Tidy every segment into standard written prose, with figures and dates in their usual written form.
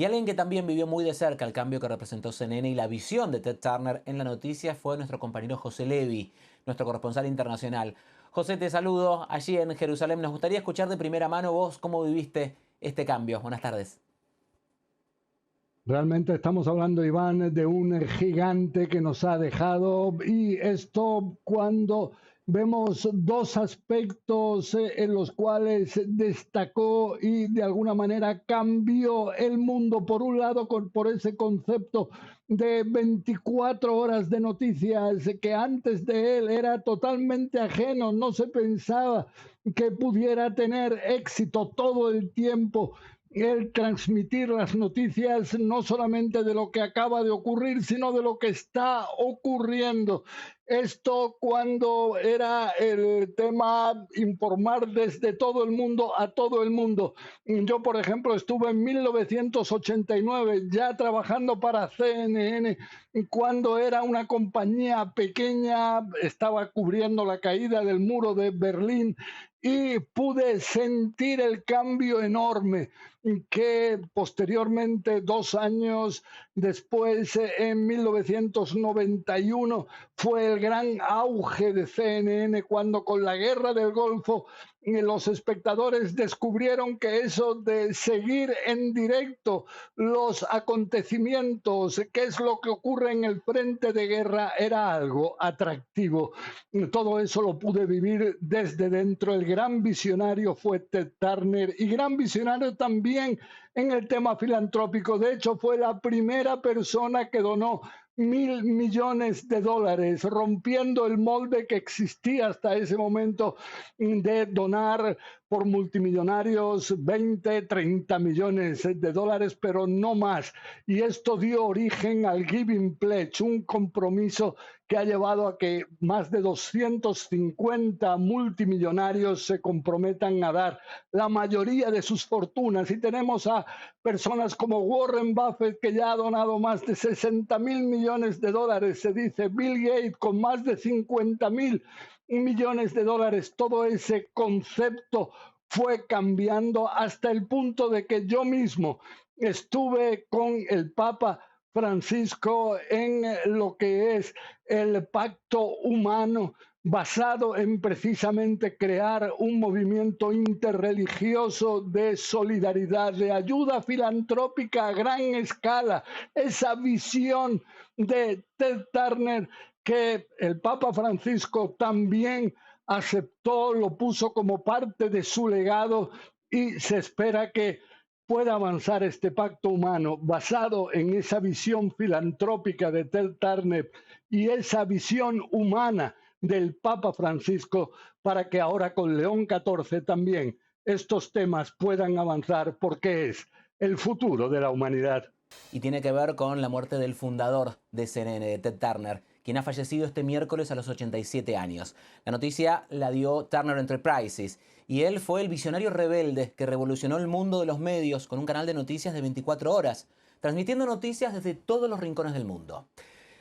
Y alguien que también vivió muy de cerca el cambio que representó CNN y la visión de Ted Turner en la noticia fue nuestro compañero José Levi, nuestro corresponsal internacional. José, te saludo allí en Jerusalén. Nos gustaría escuchar de primera mano vos cómo viviste este cambio. Buenas tardes. Realmente estamos hablando, Iván, de un gigante que nos ha dejado, y esto cuando vemos dos aspectos en los cuales destacó y de alguna manera cambió el mundo. Por un lado, por ese concepto de 24 horas de noticias que antes de él era totalmente ajeno, no se pensaba que pudiera tener éxito todo el tiempo el transmitir las noticias no solamente de lo que acaba de ocurrir, sino de lo que está ocurriendo. Esto cuando era el tema informar desde todo el mundo a todo el mundo. Yo, por ejemplo, estuve en 1989 ya trabajando para CNN cuando era una compañía pequeña, estaba cubriendo la caída del muro de Berlín y pude sentir el cambio enorme que posteriormente, 2 años después, en 1991, fue el gran auge de CNN cuando con la guerra del Golfo los espectadores descubrieron que eso de seguir en directo los acontecimientos, qué es lo que ocurre en el frente de guerra, era algo atractivo. Todo eso lo pude vivir desde dentro. El gran visionario fue Ted Turner y gran visionario también en el tema filantrópico. De hecho, fue la primera persona que donó $1.000 millones, rompiendo el molde que existía hasta ese momento de donar por multimillonarios 20, 30 millones de dólares, pero no más. Y esto dio origen al Giving Pledge, un compromiso que ha llevado a que más de 250 multimillonarios se comprometan a dar la mayoría de sus fortunas. Y tenemos a personas como Warren Buffett, que ya ha donado más de 60.000 millones de dólares, se dice, Bill Gates con más de 50.000 millones de dólares. Todo ese concepto fue cambiando hasta el punto de que yo mismo estuve con el Papa Francisco en lo que es el pacto humano, basado en precisamente crear un movimiento interreligioso de solidaridad, de ayuda filantrópica a gran escala. Esa visión de Ted Turner que el Papa Francisco también aceptó, lo puso como parte de su legado, y se espera que pueda avanzar este pacto humano basado en esa visión filantrópica de Ted Turner y esa visión humana del Papa Francisco, para que ahora con León XIV también estos temas puedan avanzar, porque es el futuro de la humanidad. Y tiene que ver con la muerte del fundador de CNN, de Ted Turner, quien ha fallecido este miércoles a los 87 años. La noticia la dio Turner Enterprises y él fue el visionario rebelde que revolucionó el mundo de los medios con un canal de noticias de 24 horas, transmitiendo noticias desde todos los rincones del mundo.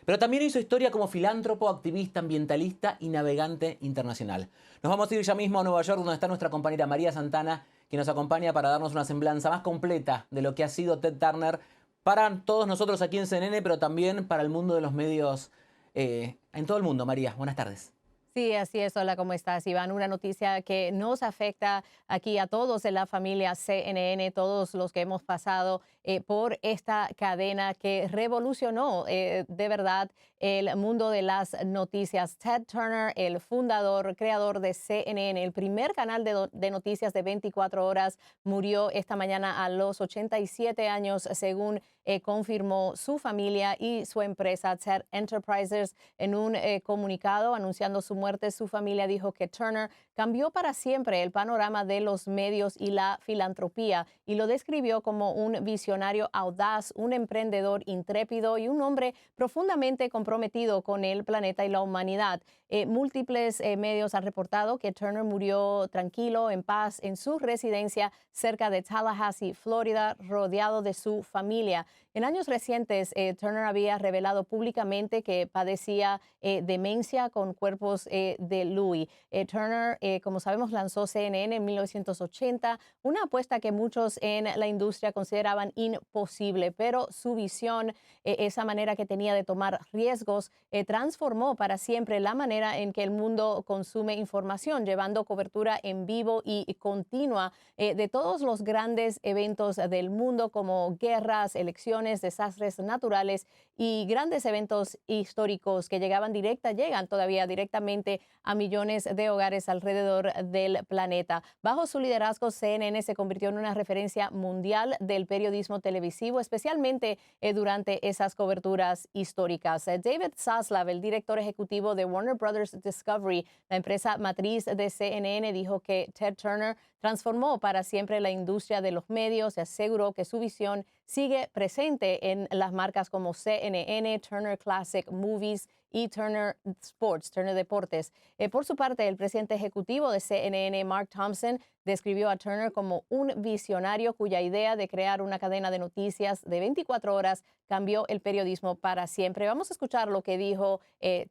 Pero también hizo historia como filántropo, activista, ambientalista y navegante internacional. Nos vamos a ir ya mismo a Nueva York, donde está nuestra compañera María Santana, quien nos acompaña para darnos una semblanza más completa de lo que ha sido Ted Turner para todos nosotros aquí en CNN, pero también para el mundo de los medios en todo el mundo. María, buenas tardes. Sí, así es. Hola, ¿cómo estás, Iván? Una noticia que nos afecta aquí a todos en la familia CNN, todos los que hemos pasado por esta cadena que revolucionó de verdad el mundo de las noticias. Ted Turner, el fundador, creador de CNN, el primer canal de noticias de 24 horas, murió esta mañana a los 87 años, según confirmó su familia y su empresa Ted Enterprises en un comunicado anunciando su muerte. Su familia dijo que Turner cambió para siempre el panorama de los medios y la filantropía y lo describió como un visionario audaz, un emprendedor intrépido y un hombre profundamente comprometido con el planeta y la humanidad. Múltiples medios han reportado que Turner murió tranquilo, en paz, en su residencia cerca de Tallahassee, Florida, rodeado de su familia. En años recientes, Turner había revelado públicamente que padecía demencia con cuerpos de Louis. Turner, como sabemos, lanzó CNN en 1980, una apuesta que muchos en la industria consideraban imposible, pero su visión, esa manera que tenía de tomar riesgos, transformó para siempre la manera en que el mundo consume información, llevando cobertura en vivo y continua de todos los grandes eventos del mundo como guerras, elecciones, desastres naturales y grandes eventos históricos que llegan todavía directamente a millones de hogares alrededor del planeta. Bajo su liderazgo, CNN se convirtió en una referencia mundial del periodismo televisivo, especialmente durante esas coberturas históricas. David Zaslav, el director ejecutivo de Warner Brothers Discovery, la empresa matriz de CNN, dijo que Ted Turner transformó para siempre la industria de los medios y aseguró que su visión sigue presente en las marcas como CNN, Turner Classic Movies y Turner Sports, Turner Deportes. Por su parte, el presidente ejecutivo de CNN, Mark Thompson, describió a Turner como un visionario cuya idea de crear una cadena de noticias de 24 horas cambió el periodismo para siempre. Vamos a escuchar lo que dijo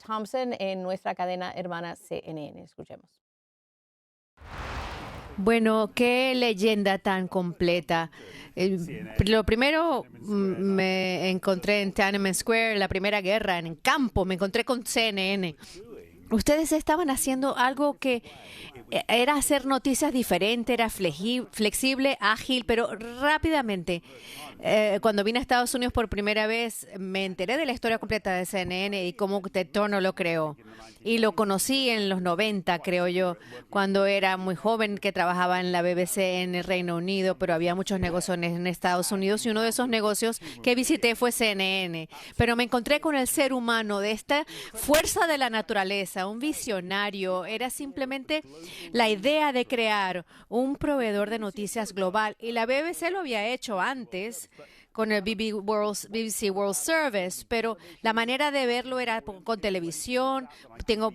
Thompson en nuestra cadena hermana CNN. Escuchemos. Bueno, qué leyenda tan completa. Lo primero, me encontré en Tiananmen Square, la primera guerra en campo, me encontré con CNN. Ustedes estaban haciendo algo que era hacer noticias diferentes, era flexible, ágil, pero rápidamente. Cuando vine a Estados Unidos por primera vez, me enteré de la historia completa de CNN y cómo Ted Turner lo creó. Y lo conocí en los 90, creo yo, cuando era muy joven, que trabajaba en la BBC en el Reino Unido, pero había muchos negocios en Estados Unidos y uno de esos negocios que visité fue CNN. Pero me encontré con el ser humano de esta fuerza de la naturaleza, un visionario. Era simplemente la idea de crear un proveedor de noticias global. Y la BBC lo había hecho antes con el BBC World Service, pero la manera de verlo era con televisión.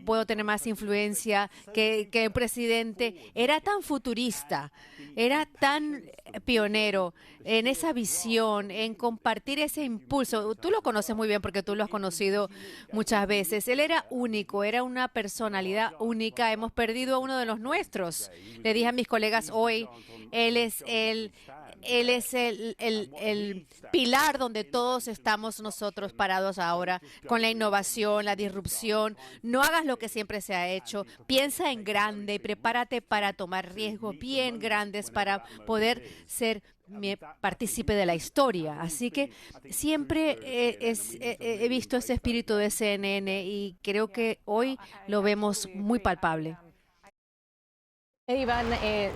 Puedo tener más influencia que el presidente. Era tan futurista, era tan pionero en esa visión, en compartir ese impulso. Tú lo conoces muy bien porque tú lo has conocido muchas veces. Él era único, era una personalidad única. Hemos perdido a uno de los nuestros. Le dije a mis colegas hoy, él es el pilar donde todos estamos nosotros parados ahora, con la innovación, la disrupción. No hagas lo que siempre se ha hecho. Piensa en grande y prepárate para tomar riesgos bien grandes para poder ser partícipe de la historia. Así que siempre he visto ese espíritu de CNN y creo que hoy lo vemos muy palpable. Iván,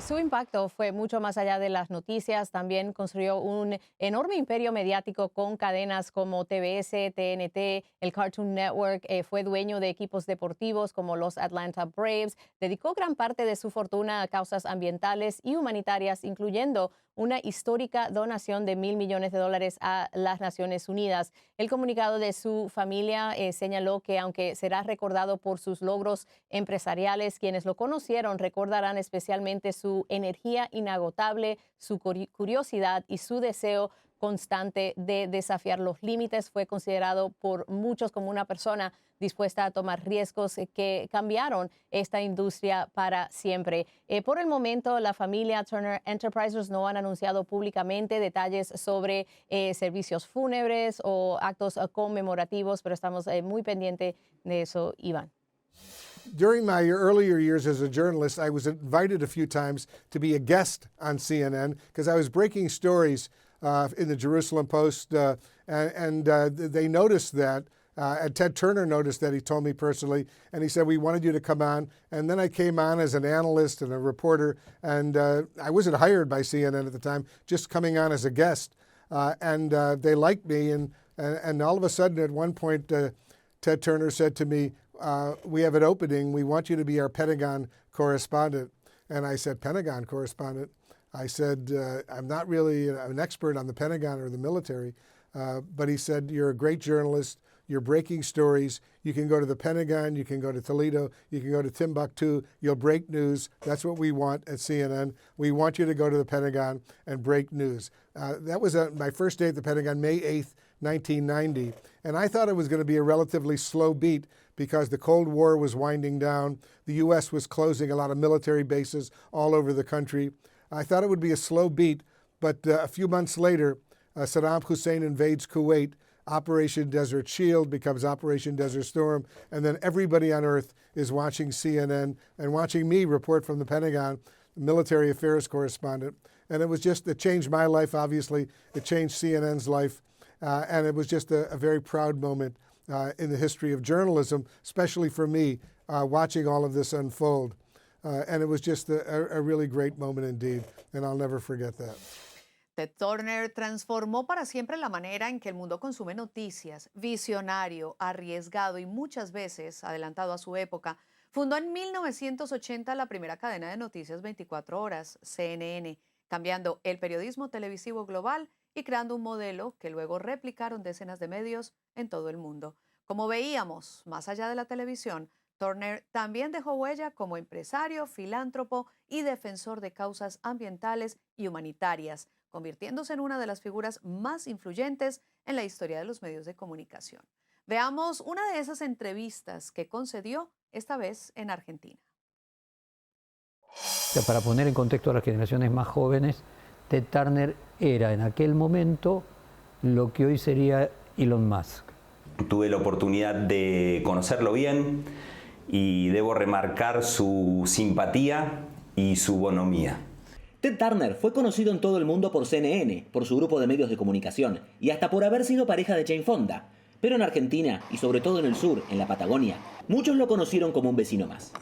su impacto fue mucho más allá de las noticias. También construyó un enorme imperio mediático con cadenas como TBS, TNT, el Cartoon Network. Fue dueño de equipos deportivos como los Atlanta Braves. Dedicó gran parte de su fortuna a causas ambientales y humanitarias, incluyendo una histórica donación de $1.000 millones a las Naciones Unidas. El comunicado de su familia señaló que aunque será recordado por sus logros empresariales, quienes lo conocieron recordarán especialmente su energía inagotable, su curiosidad y su deseo constante de desafiar los límites. Fue considerado por muchos como una persona dispuesta a tomar riesgos que cambiaron esta industria para siempre. Por el momento, la familia Turner Enterprises no han anunciado públicamente detalles sobre servicios fúnebres o actos conmemorativos, pero estamos muy pendientes de eso, Iván. During my earlier years as a journalist, I was invited a few times to be a guest on CNN because I was breaking stories in the Jerusalem Post, and they noticed that. And Ted Turner noticed that. He told me personally, and he said, we wanted you to come on. And then I came on as an analyst and a reporter, and I wasn't hired by CNN at the time, just coming on as a guest. And they liked me, and all of a sudden at one point, Ted Turner said to me, we have an opening. We want you to be our Pentagon correspondent. And I said, Pentagon correspondent? I said, I'm not really an expert on the Pentagon or the military. But he said, you're a great journalist. You're breaking stories. You can go to the Pentagon. You can go to Toledo. You can go to Timbuktu. You'll break news. That's what we want at CNN. We want you to go to the Pentagon and break news. That was my first day at the Pentagon, May 8th, 1990. And I thought it was going to be a relatively slow beat because the Cold War was winding down. The U.S. was closing a lot of military bases all over the country. I thought it would be a slow beat, but a few months later, Saddam Hussein invades Kuwait. Operation Desert Shield becomes Operation Desert Storm, and then everybody on earth is watching CNN and watching me report from the Pentagon, military affairs correspondent. And it was just, it changed my life, obviously. It changed CNN's life. And it was just a very proud moment in the history of journalism, especially for me, watching all of this unfold. And it was just a really great moment indeed, and I'll never forget that. Ted Turner transformó para siempre la manera en que el mundo consume noticias. Visionario, arriesgado y muchas veces adelantado a su época, fundó en 1980 la primera cadena de noticias 24 horas, CNN, cambiando el periodismo televisivo global y creando un modelo que luego replicaron decenas de medios en todo el mundo. Como veíamos, más allá de la televisión, Turner también dejó huella como empresario, filántropo y defensor de causas ambientales y humanitarias, convirtiéndose en una de las figuras más influyentes en la historia de los medios de comunicación. Veamos una de esas entrevistas que concedió esta vez en Argentina. Para poner en contexto a las generaciones más jóvenes, Ted Turner era en aquel momento lo que hoy sería Elon Musk. Tuve la oportunidad de conocerlo bien y debo remarcar su simpatía y su bonomía. Ted Turner fue conocido en todo el mundo por CNN, por su grupo de medios de comunicación y hasta por haber sido pareja de Jane Fonda. Pero en Argentina, y sobre todo en el sur, en la Patagonia, muchos lo conocieron como un vecino más.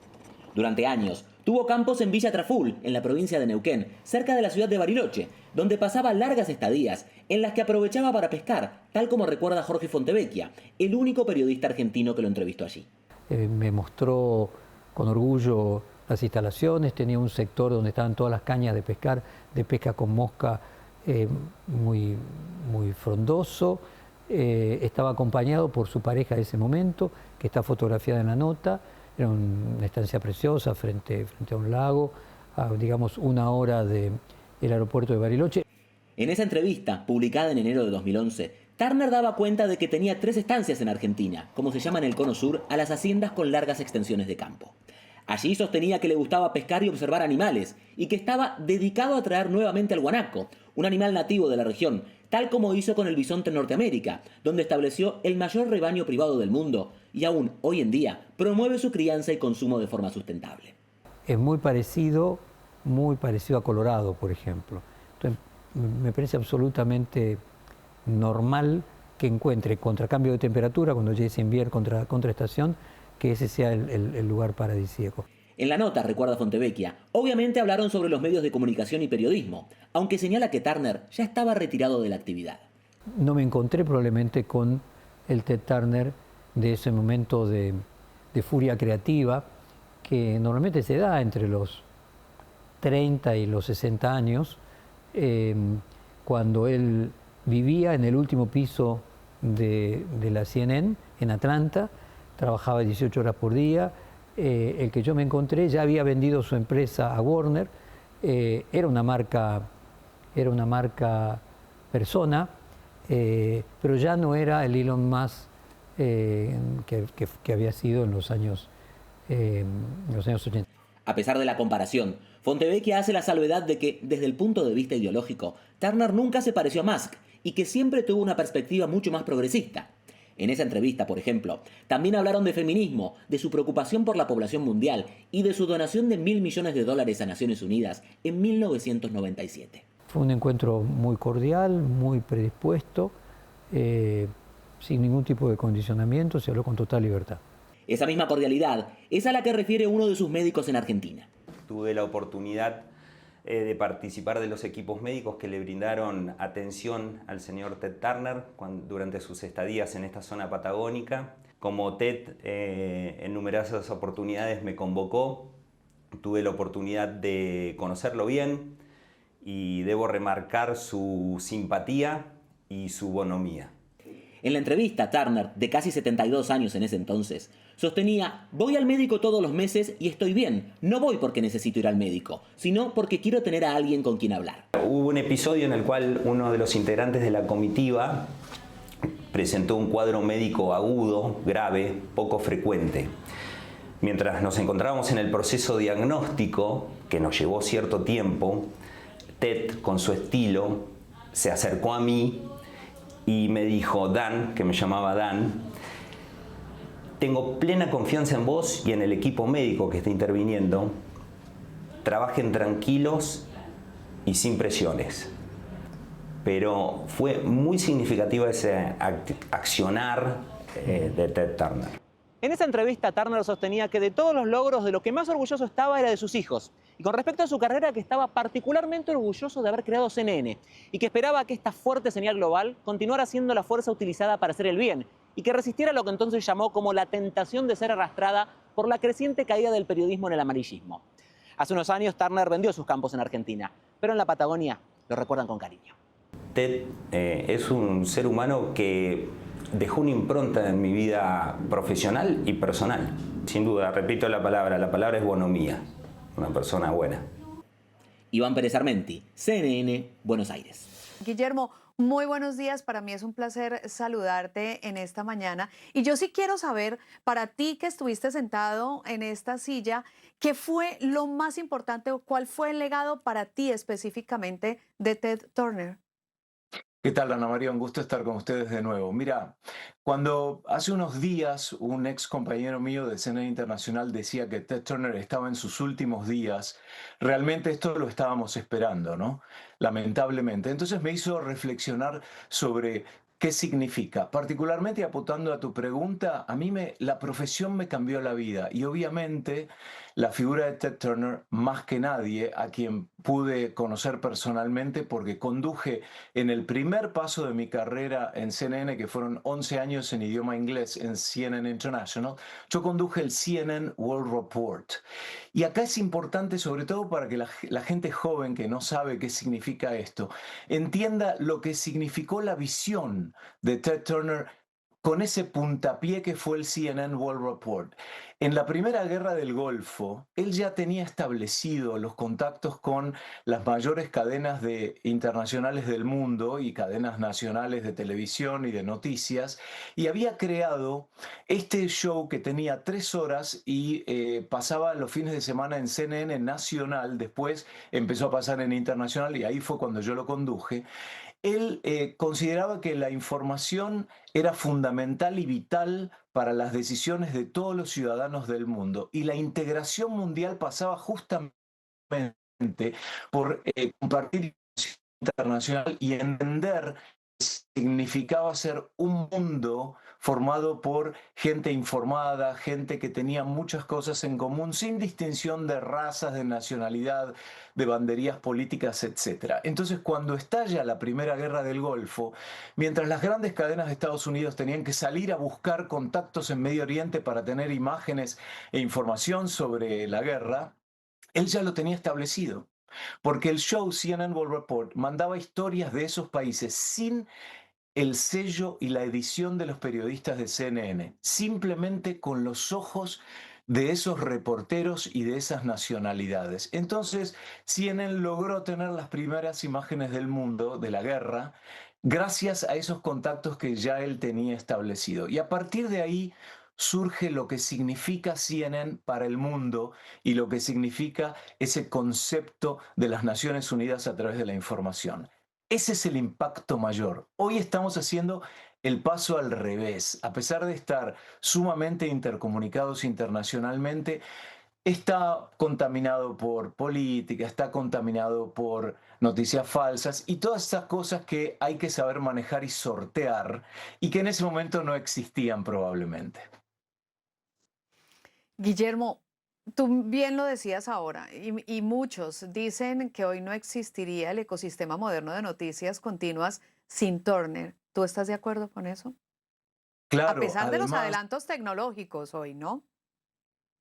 Durante años, tuvo campos en Villa Traful, en la provincia de Neuquén, cerca de la ciudad de Bariloche, donde pasaba largas estadías en las que aprovechaba para pescar, tal como recuerda Jorge Fontevecchia, el único periodista argentino que lo entrevistó allí. Me mostró con orgullo las instalaciones, tenía un sector donde estaban todas las cañas de pescar, de pesca con mosca, muy frondoso. Estaba acompañado por su pareja de ese momento, que está fotografiada en la nota. Era una estancia preciosa frente a un lago, a, digamos, 1 hora del aeropuerto de Bariloche. En esa entrevista, publicada en enero de 2011, Turner daba cuenta de que tenía 3 estancias en Argentina, como se llama en el Cono Sur, a las haciendas con largas extensiones de campo. Allí sostenía que le gustaba pescar y observar animales, y que estaba dedicado a traer nuevamente al guanaco, un animal nativo de la región, tal como hizo con el bisonte en Norteamérica, donde estableció el mayor rebaño privado del mundo, y aún hoy en día promueve su crianza y consumo de forma sustentable. Es muy parecido a Colorado, por ejemplo. Entonces, me parece absolutamente normal que encuentre contra cambio de temperatura, cuando llegue ese invierno, contra estación, que ese sea el lugar paradisíaco. En la nota, recuerda Fontevecchia, obviamente hablaron sobre los medios de comunicación y periodismo, aunque señala que Turner ya estaba retirado de la actividad. No me encontré probablemente con el Ted Turner de ese momento de furia creativa, que normalmente se da entre los 30 y los 60 años, cuando él vivía en el último piso de la CNN en Atlanta, trabajaba 18 horas por día. El que yo me encontré ya había vendido su empresa a Warner, era una marca persona, pero ya no era el Elon Musk que había sido en los años 80. A pesar de la comparación, Fontevecchia hace la salvedad de que, desde el punto de vista ideológico, Turner nunca se pareció a Musk y que siempre tuvo una perspectiva mucho más progresista. En esa entrevista, por ejemplo, también hablaron de feminismo, de su preocupación por la población mundial y de su donación de $1.000 millones a Naciones Unidas en 1997. Fue un encuentro muy cordial, muy predispuesto, sin ningún tipo de condicionamiento, se habló con total libertad. Esa misma cordialidad es a la que refiere uno de sus médicos en Argentina. Tuve la oportunidad de participar de los equipos médicos que le brindaron atención al señor Ted Turner durante sus estadías en esta zona patagónica. Como Ted en numerosas oportunidades me convocó, tuve la oportunidad de conocerlo bien y debo remarcar su simpatía y su bonomía. En la entrevista, Turner, de casi 72 años en ese entonces, sostenía: voy al médico todos los meses y estoy bien. No voy porque necesito ir al médico, sino porque quiero tener a alguien con quien hablar. Hubo un episodio en el cual uno de los integrantes de la comitiva presentó un cuadro médico agudo, grave, poco frecuente. Mientras nos encontrábamos en el proceso diagnóstico, que nos llevó cierto tiempo, Ted, con su estilo, se acercó a mí y me dijo: Dan, que me llamaba Dan, tengo plena confianza en vos y en el equipo médico que está interviniendo. Trabajen tranquilos y sin presiones. Pero fue muy significativa ese accionar de Ted Turner. En esa entrevista, Turner sostenía que de todos los logros, de lo que más orgulloso estaba era de sus hijos. Y con respecto a su carrera, que estaba particularmente orgulloso de haber creado CNN y que esperaba que esta fuerte señal global continuara siendo la fuerza utilizada para hacer el bien y que resistiera lo que entonces llamó como la tentación de ser arrastrada por la creciente caída del periodismo en el amarillismo. Hace unos años, Turner vendió sus campos en Argentina, pero en la Patagonia lo recuerdan con cariño. Ted es un ser humano que dejó una impronta en mi vida profesional y personal. Sin duda, repito la palabra es bonomía, una persona buena. Iván Pérez Armenti, CNN, Buenos Aires. Guillermo, muy buenos días. Para mí es un placer saludarte en esta mañana. Y yo sí quiero saber, para ti que estuviste sentado en esta silla, ¿qué fue lo más importante o cuál fue el legado para ti específicamente de Ted Turner? ¿Qué tal, Ana María? Un gusto estar con ustedes de nuevo. Mira, cuando hace unos días un ex compañero mío de CNN Internacional decía que Ted Turner estaba en sus últimos días, realmente esto lo estábamos esperando, ¿no? Lamentablemente. Entonces me hizo reflexionar sobre qué significa. Particularmente apuntando a tu pregunta, a mí la profesión me cambió la vida y obviamente la figura de Ted Turner, más que nadie, a quien pude conocer personalmente porque conduje en el primer paso de mi carrera en CNN, que fueron 11 años en idioma inglés en CNN International, yo conduje el CNN World Report. Y acá es importante, sobre todo para que la gente joven que no sabe qué significa esto, entienda lo que significó la visión de Ted Turner con ese puntapié que fue el CNN World Report. En la Primera Guerra del Golfo, él ya tenía establecido los contactos con las mayores cadenas internacionales del mundo y cadenas nacionales de televisión y de noticias, y había creado este show que tenía 3 horas y pasaba los fines de semana en CNN Nacional, después empezó a pasar en Internacional y ahí fue cuando yo lo conduje. Él consideraba que la información era fundamental y vital para las decisiones de todos los ciudadanos del mundo y la integración mundial pasaba justamente por compartir información internacional y entender que significaba ser un mundo formado por gente informada, gente que tenía muchas cosas en común, sin distinción de razas, de nacionalidad, de banderías políticas, etc. Entonces, cuando estalla la Primera Guerra del Golfo, mientras las grandes cadenas de Estados Unidos tenían que salir a buscar contactos en Medio Oriente para tener imágenes e información sobre la guerra, él ya lo tenía establecido. Porque el show CNN World Report mandaba historias de esos países sin el sello y la edición de los periodistas de CNN, simplemente con los ojos de esos reporteros y de esas nacionalidades. Entonces, CNN logró tener las primeras imágenes del mundo, de la guerra, gracias a esos contactos que ya él tenía establecido. Y a partir de ahí surge lo que significa CNN para el mundo y lo que significa ese concepto de las Naciones Unidas a través de la información. Ese es el impacto mayor. Hoy estamos haciendo el paso al revés. A pesar de estar sumamente intercomunicados internacionalmente, está contaminado por política, está contaminado por noticias falsas y todas esas cosas que hay que saber manejar y sortear y que en ese momento no existían probablemente. Guillermo, tú bien lo decías ahora, y muchos dicen que hoy no existiría el ecosistema moderno de noticias continuas sin Turner. ¿Tú estás de acuerdo con eso? Claro, A pesar de los además, adelantos tecnológicos hoy, ¿no?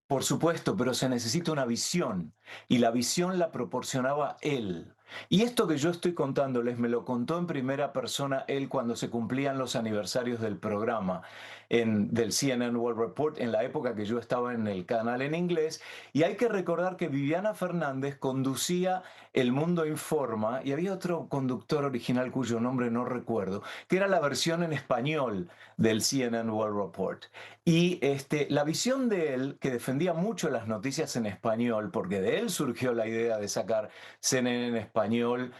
por supuesto, pero se necesita una visión y la visión la proporcionaba él. Y esto que yo estoy contándoles me lo contó en primera persona él cuando se cumplían los aniversarios del programa del CNN World Report en la época que yo estaba en el canal en inglés. Y hay que recordar que Viviana Fernández conducía El Mundo Informa y había otro conductor original cuyo nombre no recuerdo, que era la versión en español del CNN World Report. Y la visión de él, que defendía mucho las noticias en español, porque de él surgió la idea de sacar CNN en español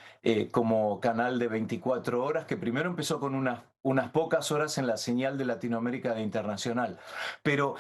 como canal de 24 horas, que primero empezó con unas pocas horas en la señal de Latinoamérica de Internacional. Pero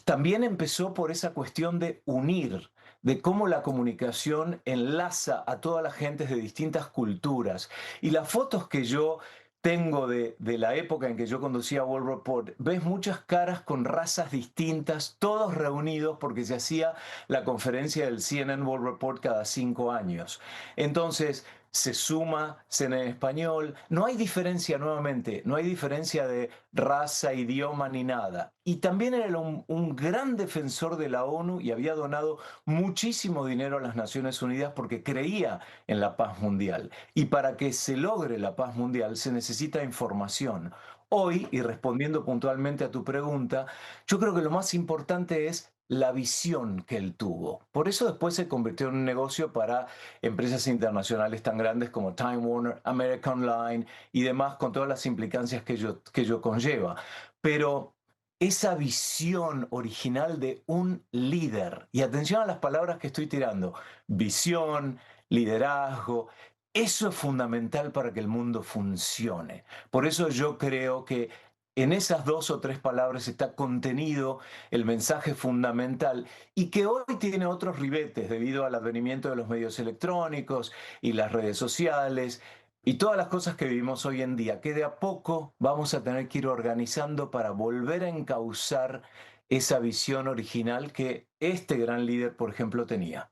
también empezó por esa cuestión de unir, de cómo la comunicación enlaza a todas las gentes de distintas culturas. Y las fotos que yo tengo de la época en que yo conducía World Report, ves muchas caras con razas distintas, todos reunidos porque se hacía la conferencia del CNN World Report cada 5 años. Entonces, se suma CNN en español, no hay diferencia nuevamente, no hay diferencia de raza, idioma ni nada. Y también era un gran defensor de la ONU y había donado muchísimo dinero a las Naciones Unidas porque creía en la paz mundial. Y para que se logre la paz mundial se necesita información. Hoy, y respondiendo puntualmente a tu pregunta, yo creo que lo más importante es la visión que él tuvo. Por eso después se convirtió en un negocio para empresas internacionales tan grandes como Time Warner, American Online y demás, con todas las implicancias que ello conlleva. Pero esa visión original de un líder, y atención a las palabras que estoy tirando, visión, liderazgo, eso es fundamental para que el mundo funcione. Por eso yo creo que en esas 2 o 3 palabras está contenido el mensaje fundamental y que hoy tiene otros ribetes debido al advenimiento de los medios electrónicos y las redes sociales y todas las cosas que vivimos hoy en día, que de a poco vamos a tener que ir organizando para volver a encauzar esa visión original que este gran líder, por ejemplo, tenía.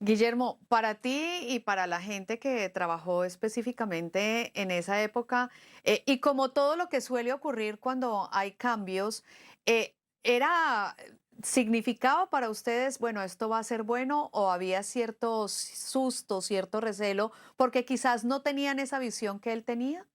Guillermo, para ti y para la gente que trabajó específicamente en esa época, y como todo lo que suele ocurrir cuando hay cambios, ¿era, significaba para ustedes, bueno, esto va a ser bueno o había cierto susto, cierto recelo, porque quizás no tenían esa visión que él tenía?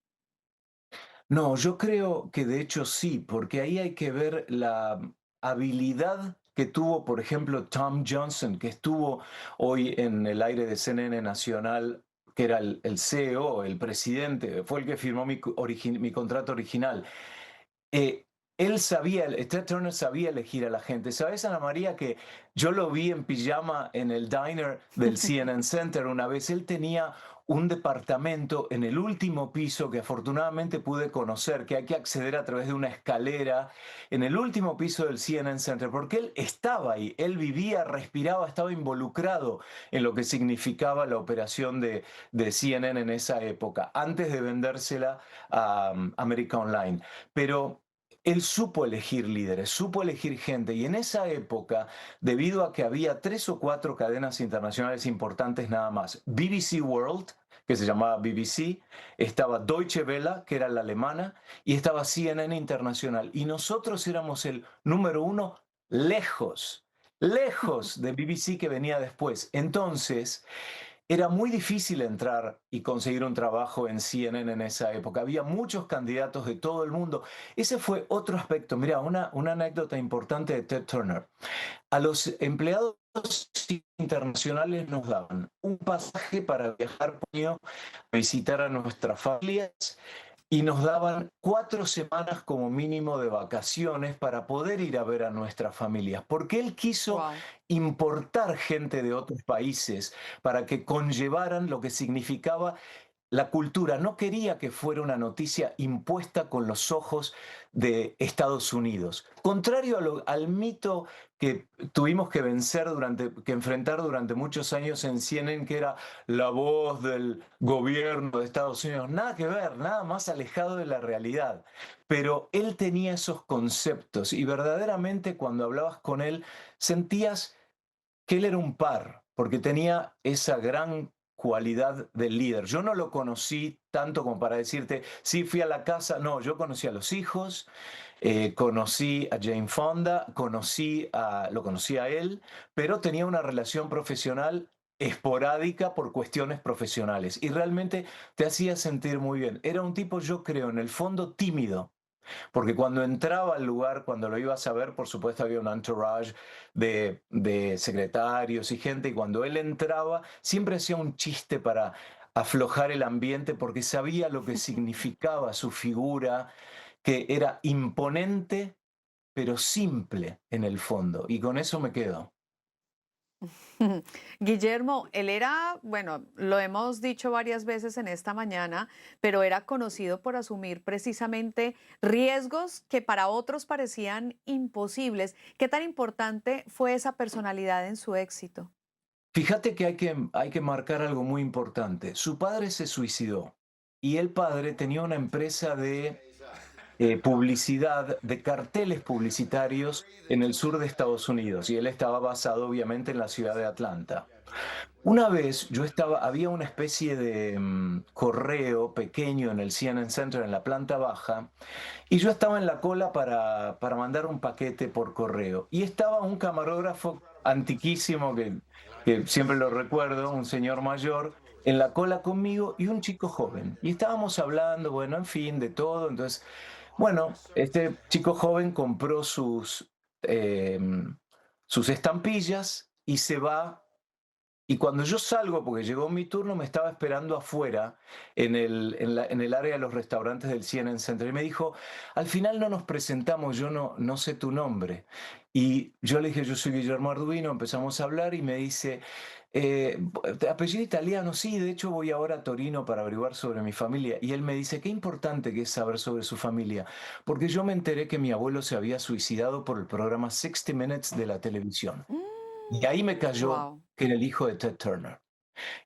No, yo creo que de hecho sí, porque ahí hay que ver la habilidad que tuvo, por ejemplo, Tom Johnson, que estuvo hoy en el aire de CNN Nacional, que era el CEO, el presidente, fue el que firmó mi contrato original. Eh, Él sabía, Ted Turner sabía elegir a la gente. ¿Sabes, Ana María, que yo lo vi en pijama en el diner del CNN Center una vez? Él tenía un departamento en el último piso que afortunadamente pude conocer, que hay que acceder a través de una escalera, en el último piso del CNN Center, porque él estaba ahí, él vivía, respiraba, estaba involucrado en lo que significaba la operación de CNN en esa época, antes de vendérsela a America Online. Pero él supo elegir líderes, supo elegir gente, y en esa época, debido a que había 3 o 4 cadenas internacionales importantes nada más, BBC World, que se llamaba BBC, estaba Deutsche Welle, que era la alemana, y estaba CNN Internacional, y nosotros éramos el número 1 lejos, lejos de BBC que venía después. Entonces, era muy difícil entrar y conseguir un trabajo en CNN en esa época. Había muchos candidatos de todo el mundo. Ese fue otro aspecto. Mira, una anécdota importante de Ted Turner. A los empleados internacionales nos daban un pasaje para viajar por año, a visitar a nuestras familias, y nos daban 4 semanas como mínimo de vacaciones para poder ir a ver a nuestras familias, porque él quiso Wow. importar gente de otros países para que conllevaran lo que significaba la cultura. No quería que fuera una noticia impuesta con los ojos de Estados Unidos. Contrario al mito que tuvimos que enfrentar durante muchos años en CNN, que era la voz del gobierno de Estados Unidos. Nada que ver, nada más alejado de la realidad. Pero él tenía esos conceptos y verdaderamente cuando hablabas con él sentías que él era un par, porque tenía esa gran cualidad del líder. Yo no lo conocí tanto como para decirte, sí, fui a la casa. No, yo conocí a los hijos, conocí a Jane Fonda, lo conocí a él, pero tenía una relación profesional esporádica por cuestiones profesionales y realmente te hacía sentir muy bien. Era un tipo, yo creo, en el fondo tímido, Porque cuando entraba al lugar, cuando lo ibas a ver, por supuesto había un entourage de secretarios y gente, y cuando él entraba, siempre hacía un chiste para aflojar el ambiente, porque sabía lo que significaba su figura, que era imponente, pero simple en el fondo, y con eso me quedo. Guillermo, él era, bueno, lo hemos dicho varias veces en esta mañana, pero era conocido por asumir precisamente riesgos que para otros parecían imposibles. ¿Qué tan importante fue esa personalidad en su éxito? Fíjate que hay que marcar algo muy importante. Su padre se suicidó y el padre tenía una empresa de publicidad, de carteles publicitarios en el sur de Estados Unidos, y él estaba basado obviamente en la ciudad de Atlanta. Una vez había una especie de correo pequeño en el CNN Center en la planta baja, y yo estaba en la cola para mandar un paquete por correo. Y estaba un camarógrafo antiquísimo que siempre lo recuerdo, un señor mayor, en la cola conmigo y un chico joven. Y estábamos hablando, bueno, en fin, de todo. Entonces, bueno, este chico joven compró sus estampillas y se va. Y cuando yo salgo, porque llegó mi turno, me estaba esperando afuera en el área de los restaurantes del CNN Center. Y me dijo, al final no nos presentamos, yo no sé tu nombre. Y yo le dije, yo soy Guillermo Arduino, empezamos a hablar y me dice, apellido italiano, sí, de hecho voy ahora a Torino para averiguar sobre mi familia. Y él me dice, qué importante que es saber sobre su familia, porque yo me enteré que mi abuelo se había suicidado por el programa 60 Minutes de la televisión. Y ahí me cayó Wow. que era el hijo de Ted Turner.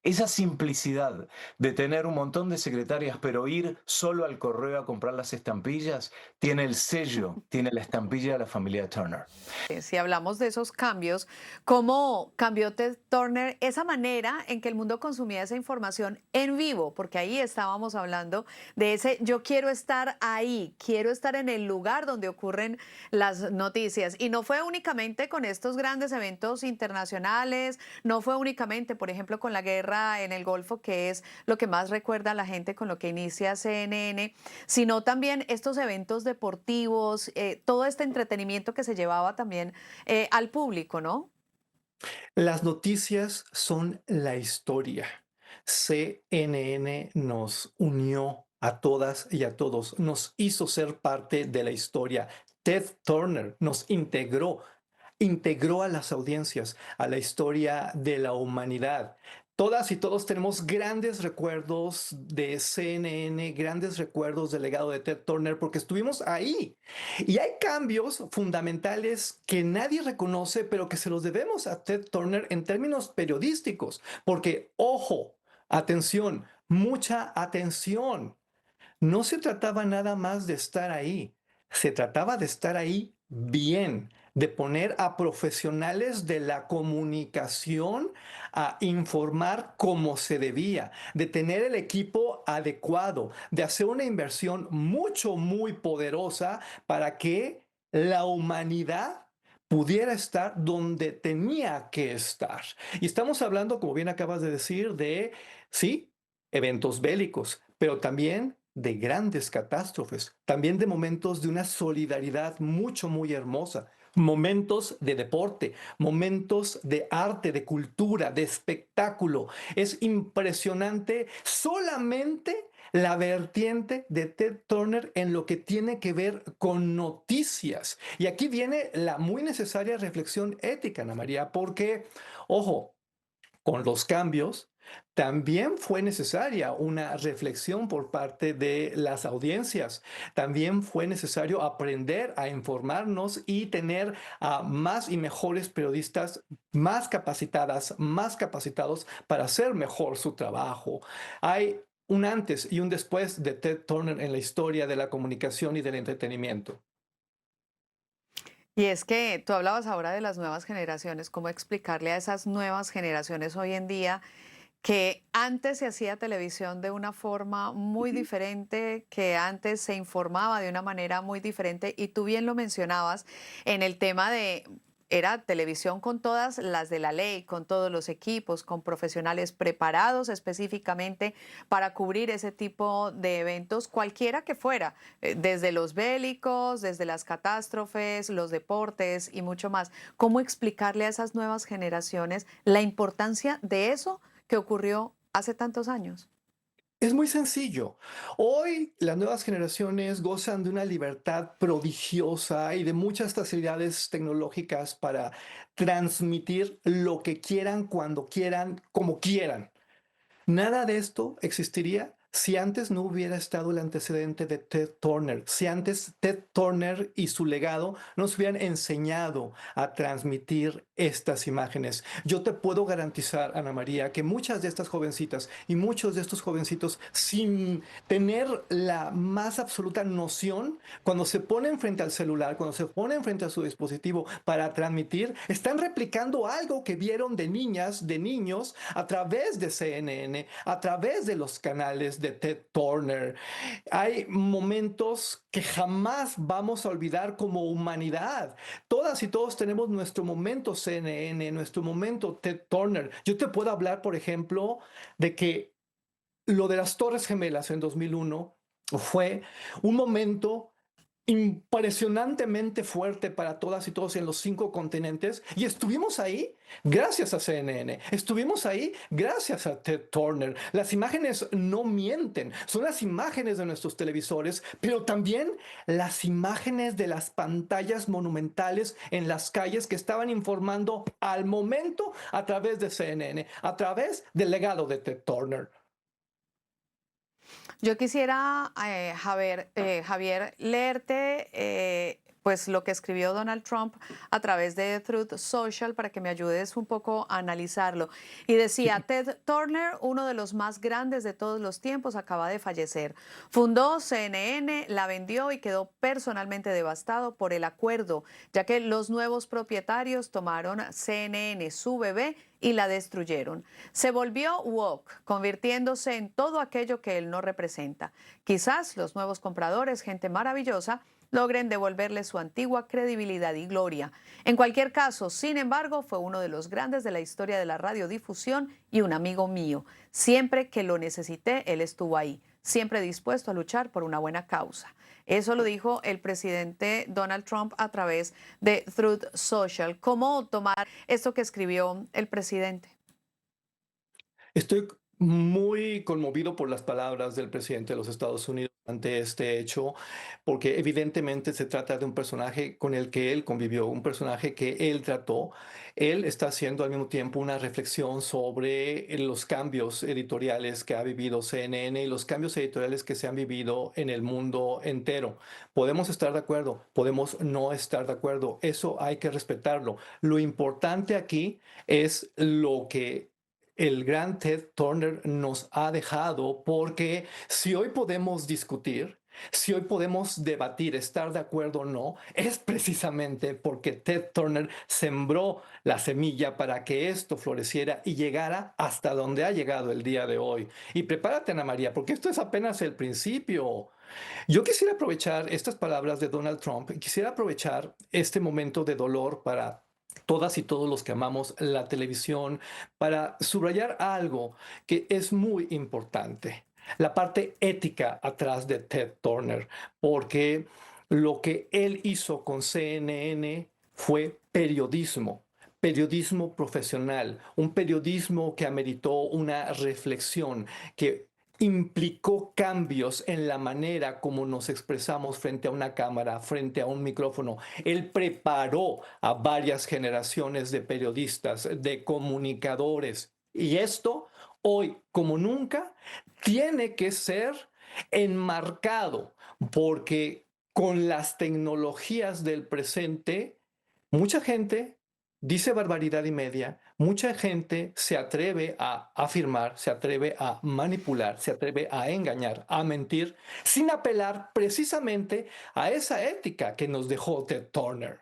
Esa simplicidad de tener un montón de secretarias, pero ir solo al correo a comprar las estampillas, tiene el sello, tiene la estampilla de la familia Turner. Si hablamos de esos cambios, ¿cómo cambió Ted Turner esa manera en que el mundo consumía esa información en vivo? Porque ahí estábamos hablando de ese yo quiero estar ahí, quiero estar en el lugar donde ocurren las noticias. Y no fue únicamente con estos grandes eventos internacionales, no fue únicamente, por ejemplo, con la guerra en el Golfo, que es lo que más recuerda a la gente con lo que inicia CNN, sino también estos eventos deportivos, todo este entretenimiento que se llevaba también al público, ¿no? Las noticias son la historia. CNN nos unió a todas y a todos, nos hizo ser parte de la historia. Ted Turner nos integró a las audiencias, a la historia de la humanidad. Todas y todos tenemos grandes recuerdos de CNN, grandes recuerdos del legado de Ted Turner, porque estuvimos ahí. Y hay cambios fundamentales que nadie reconoce, pero que se los debemos a Ted Turner en términos periodísticos. Porque, ojo, atención, mucha atención. No se trataba nada más de estar ahí, se trataba de estar ahí bien, de poner a profesionales de la comunicación a informar como se debía, de tener el equipo adecuado, de hacer una inversión muy poderosa para que la humanidad pudiera estar donde tenía que estar. Y estamos hablando, como bien acabas de decir, de, sí, eventos bélicos, pero también de grandes catástrofes, también de momentos de una solidaridad muy hermosa, momentos de deporte, momentos de arte, de cultura, de espectáculo. Es impresionante solamente la vertiente de Ted Turner en lo que tiene que ver con noticias. Y aquí viene la muy necesaria reflexión ética, Ana María, porque, ojo, con los cambios, también fue necesaria una reflexión por parte de las audiencias. También fue necesario aprender a informarnos y tener a más y mejores periodistas más capacitadas, más capacitados para hacer mejor su trabajo. Hay un antes y un después de Ted Turner en la historia de la comunicación y del entretenimiento. Y es que tú hablabas ahora de las nuevas generaciones, cómo explicarle a esas nuevas generaciones hoy en día que antes se hacía televisión de una forma muy diferente, que antes se informaba de una manera muy diferente, y tú bien lo mencionabas en el tema de era televisión con todas las de la ley, con todos los equipos, con profesionales preparados específicamente para cubrir ese tipo de eventos, cualquiera que fuera, desde los bélicos, desde las catástrofes, los deportes y mucho más. ¿Cómo explicarle a esas nuevas generaciones la importancia de eso que ocurrió hace tantos años? Es muy sencillo. Hoy las nuevas generaciones gozan de una libertad prodigiosa y de muchas facilidades tecnológicas para transmitir lo que quieran, cuando quieran, como quieran. Nada de esto existiría si antes no hubiera estado el antecedente de Ted Turner, si antes Ted Turner y su legado nos hubieran enseñado a transmitir estas imágenes. Yo te puedo garantizar, Ana María, que muchas de estas jovencitas y muchos de estos jovencitos, sin tener la más absoluta noción, cuando se ponen frente al celular, cuando se ponen frente a su dispositivo para transmitir, están replicando algo que vieron de niñas, de niños, a través de CNN, a través de los canales de Ted Turner. Hay momentos que jamás vamos a olvidar como humanidad. Todas y todos tenemos nuestro momento CNN, nuestro momento Ted Turner. Yo te puedo hablar, por ejemplo, de que lo de las Torres Gemelas en 2001 fue un momento impresionantemente fuerte para todas y todos en los 5 continentes, y estuvimos ahí gracias a CNN, estuvimos ahí gracias a Ted Turner. Las imágenes no mienten, son las imágenes de nuestros televisores, pero también las imágenes de las pantallas monumentales en las calles que estaban informando al momento a través de CNN, a través del legado de Ted Turner. Yo quisiera, Javier, leerte pues lo que escribió Donald Trump a través de Truth Social para que me ayudes un poco a analizarlo. Y decía, Ted Turner, uno de los más grandes de todos los tiempos, acaba de fallecer. Fundó CNN, la vendió y quedó personalmente devastado por el acuerdo, ya que los nuevos propietarios tomaron CNN, su bebé, y la destruyeron. Se volvió woke, convirtiéndose en todo aquello que él no representa. Quizás los nuevos compradores, gente maravillosa, logren devolverle su antigua credibilidad y gloria. En cualquier caso, sin embargo, fue uno de los grandes de la historia de la radiodifusión y un amigo mío. Siempre que lo necesité, él estuvo ahí, siempre dispuesto a luchar por una buena causa. Eso lo dijo el presidente Donald Trump a través de Truth Social. ¿Cómo tomar esto que escribió el presidente? Estoy muy conmovido por las palabras del presidente de los Estados Unidos ante este hecho, porque evidentemente se trata de un personaje con el que él convivió, un personaje que él trató. Él está haciendo al mismo tiempo una reflexión sobre los cambios editoriales que ha vivido CNN y los cambios editoriales que se han vivido en el mundo entero. Podemos estar de acuerdo, podemos no estar de acuerdo, eso hay que respetarlo. Lo importante aquí es lo que el gran Ted Turner nos ha dejado, porque si hoy podemos discutir, si hoy podemos debatir, estar de acuerdo o no, es precisamente porque Ted Turner sembró la semilla para que esto floreciera y llegara hasta donde ha llegado el día de hoy. Y prepárate, Ana María, porque esto es apenas el principio. Yo quisiera aprovechar estas palabras de Donald Trump, quisiera aprovechar este momento de dolor para todas y todos los que amamos la televisión, para subrayar algo que es muy importante, la parte ética atrás de Ted Turner, porque lo que él hizo con CNN fue periodismo. Periodismo profesional, un periodismo que ameritó una reflexión, que implicó cambios en la manera como nos expresamos frente a una cámara, frente a un micrófono. Él preparó a varias generaciones de periodistas, de comunicadores. Y esto, hoy como nunca, tiene que ser enmarcado, porque con las tecnologías del presente, mucha gente dice barbaridad y media, mucha gente se atreve a afirmar, se atreve a manipular, se atreve a engañar, a mentir, sin apelar precisamente a esa ética que nos dejó Ted Turner.